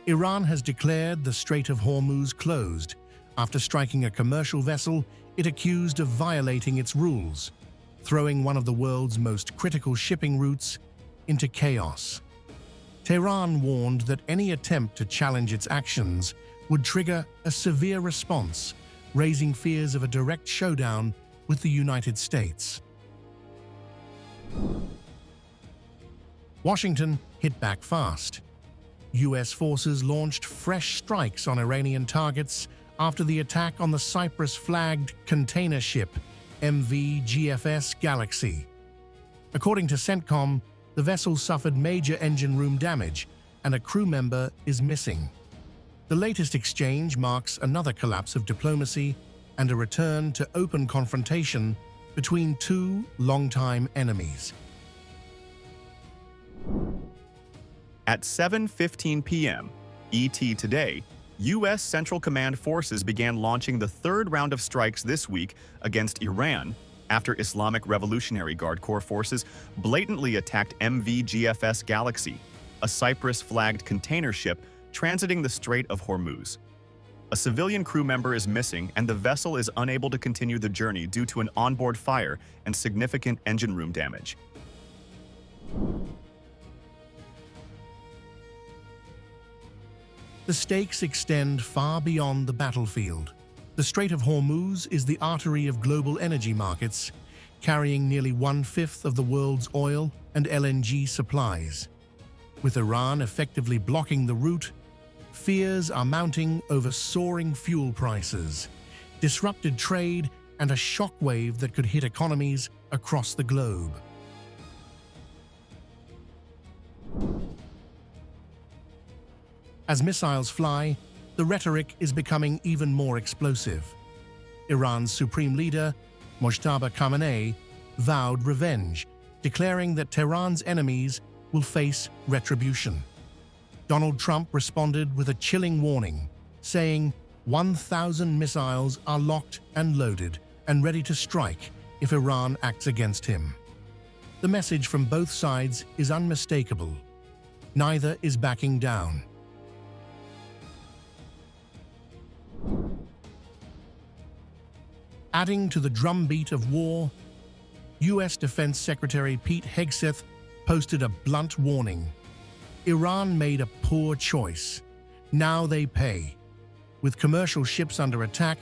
Iran has declared the Strait of Hormuz closed after striking a commercial vessel it accused of violating its rules, throwing one of the world's most critical shipping routes into chaos. Tehran warned that any attempt to challenge its actions would trigger a severe response, raising fears of a direct showdown with the United States. Washington hit back fast. U.S. forces launched fresh strikes on Iranian targets after the attack on the Cyprus-flagged container ship MV GFS Galaxy. According to CENTCOM, the vessel suffered major engine room damage and a crew member is missing. The latest exchange marks another collapse of diplomacy and a return to open confrontation between two longtime enemies. At 7:15 p.m. ET today, U.S. Central Command forces began launching the third round of strikes this week against Iran after Islamic Revolutionary Guard Corps forces blatantly attacked MV GFS Galaxy, a Cyprus-flagged container ship transiting the Strait of Hormuz. A civilian crew member is missing and the vessel is unable to continue the journey due to an onboard fire and significant engine room damage. The stakes extend far beyond the battlefield. The Strait of Hormuz is the artery of global energy markets, carrying nearly 1/5 of the world's oil and LNG supplies. With Iran effectively blocking the route, fears are mounting over soaring fuel prices, disrupted trade, and a shockwave that could hit economies across the globe. As missiles fly, the rhetoric is becoming even more explosive. Iran's Supreme Leader, Ali Khamenei, vowed revenge, declaring that Tehran's enemies will face retribution. Donald Trump responded with a chilling warning, saying 1,000 missiles are locked and loaded and ready to strike if Iran acts against him. The message from both sides is unmistakable. Neither is backing down. Adding to the drumbeat of war, U.S. Defense Secretary Pete Hegseth posted a blunt warning. Iran made a poor choice. Now they pay. With commercial ships under attack,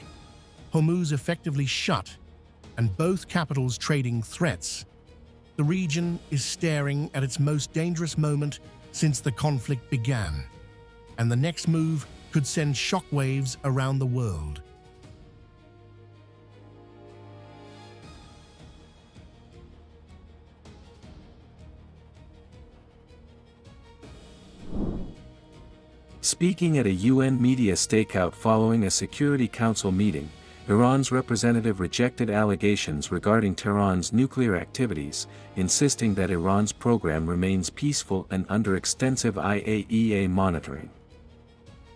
Hormuz effectively shut, and both capitals trading threats, the region is staring at its most dangerous moment since the conflict began, and the next move could send shockwaves around the world. Speaking at a UN media stakeout following a Security Council meeting, Iran's representative rejected allegations regarding Tehran's nuclear activities, insisting that Iran's program remains peaceful and under extensive IAEA monitoring.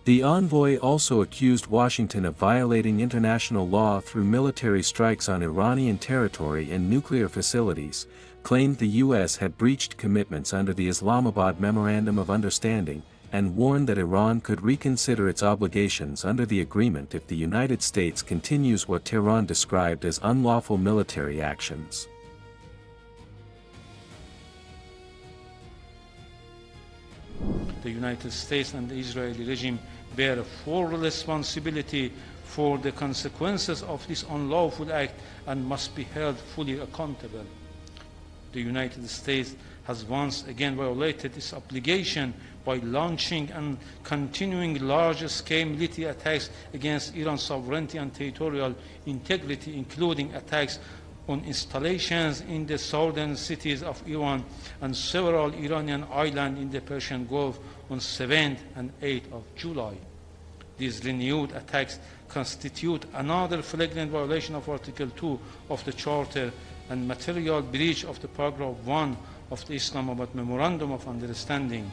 The envoy also accused Washington of violating international law through military strikes on Iranian territory and nuclear facilities, claimed the U.S. had breached commitments under the Islamabad Memorandum of Understanding, and warned that Iran could reconsider its obligations under the agreement if the United States continues what Tehran described as unlawful military actions. The United States and the Israeli regime bear a full responsibility for the consequences of this unlawful act and must be held fully accountable. The United States has once again violated its obligation by launching and continuing large-scale military attacks against Iran's sovereignty and territorial integrity, including attacks on installations in the southern cities of Iran and several Iranian islands in the Persian Gulf on 7th and 8th of July. These renewed attacks constitute another flagrant violation of Article 2 of the Charter and material breach of the Paragraph 1 of the Islamabad Memorandum of Understanding,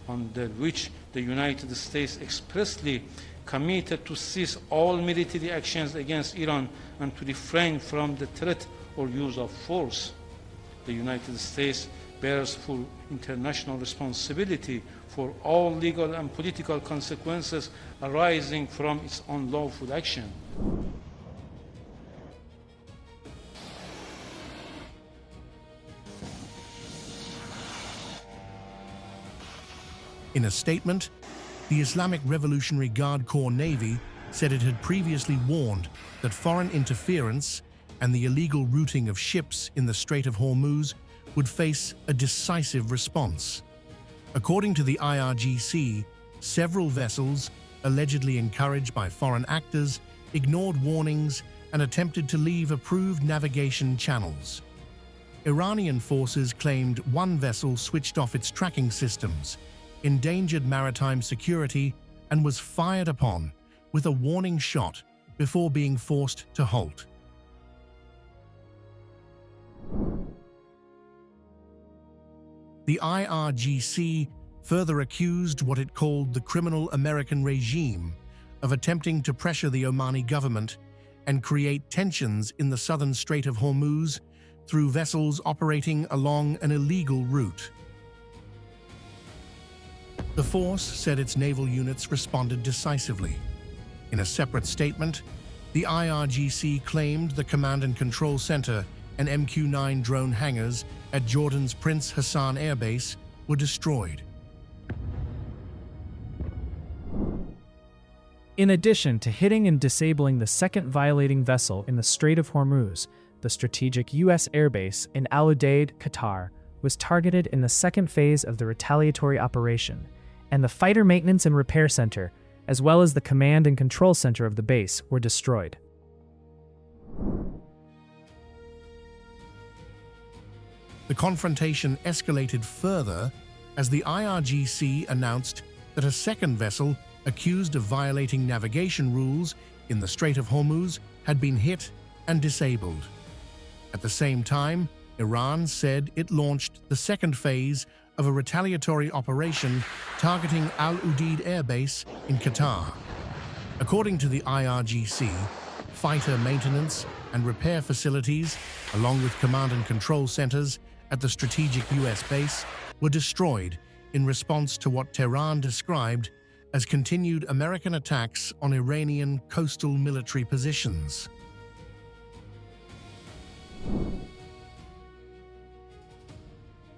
under which the United States expressly committed to cease all military actions against Iran and to refrain from the threat or use of force. The United States bears full international responsibility for all legal and political consequences arising from its unlawful action. In a statement, the Islamic Revolutionary Guard Corps Navy said it had previously warned that foreign interference and the illegal routing of ships in the Strait of Hormuz would face a decisive response. According to the IRGC, several vessels, allegedly encouraged by foreign actors, ignored warnings and attempted to leave approved navigation channels. Iranian forces claimed one vessel switched off its tracking systems, endangered maritime security, and was fired upon with a warning shot before being forced to halt. The IRGC further accused what it called the criminal American regime of attempting to pressure the Omani government and create tensions in the southern Strait of Hormuz through vessels operating along an illegal route. The force said its naval units responded decisively. In a separate statement, the IRGC claimed the Command and Control Center and MQ-9 drone hangars at Jordan's Prince Hassan Air Base were destroyed. In addition to hitting and disabling the second violating vessel in the Strait of Hormuz, the strategic U.S. airbase in Al Udeid, Qatar, was targeted in the second phase of the retaliatory operation, and the Fighter Maintenance and Repair Center, as well as the Command and Control Center of the base, were destroyed. The confrontation escalated further as the IRGC announced that a second vessel accused of violating navigation rules in the Strait of Hormuz had been hit and disabled. At the same time, Iran said it launched the second phase of a retaliatory operation targeting Al Udeid Air Base in Qatar. According to the IRGC, fighter maintenance and repair facilities, along with command and control centers at the strategic U.S. base, were destroyed in response to what Tehran described as continued American attacks on Iranian coastal military positions.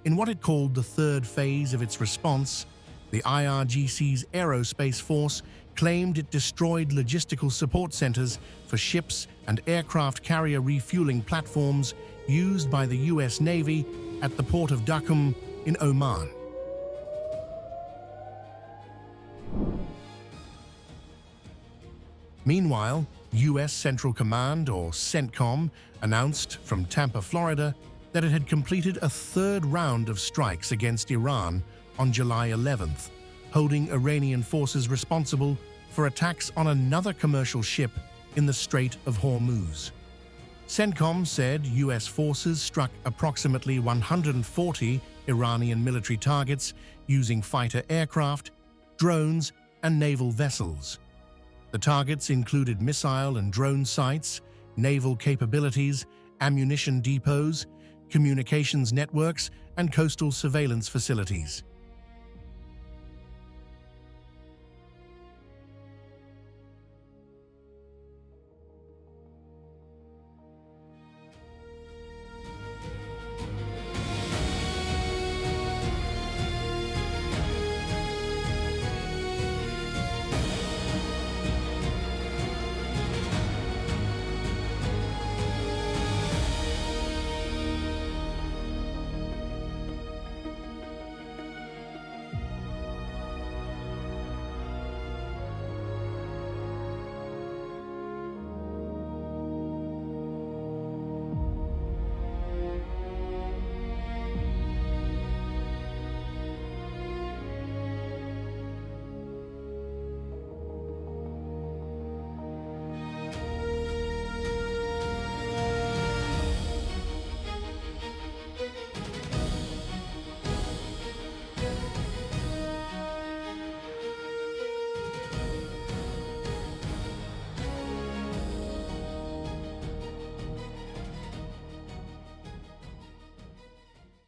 In what it called the third phase of its response, the IRGC's aerospace force claimed it destroyed logistical support centers for ships and aircraft carrier refueling platforms used by the U.S. Navy at the port of Duqm in Oman. Meanwhile, U.S. Central Command, or CENTCOM, announced from Tampa, Florida, that it had completed a third round of strikes against Iran on July 11th, holding Iranian forces responsible for attacks on another commercial ship in the Strait of Hormuz. CENTCOM said U.S. forces struck approximately 140 Iranian military targets using fighter aircraft, drones, and naval vessels. The targets included missile and drone sites, naval capabilities, ammunition depots, communications networks, and coastal surveillance facilities.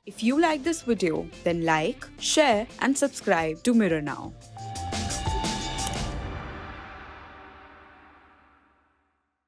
If you like this video, then like, share and subscribe to Mirror Now.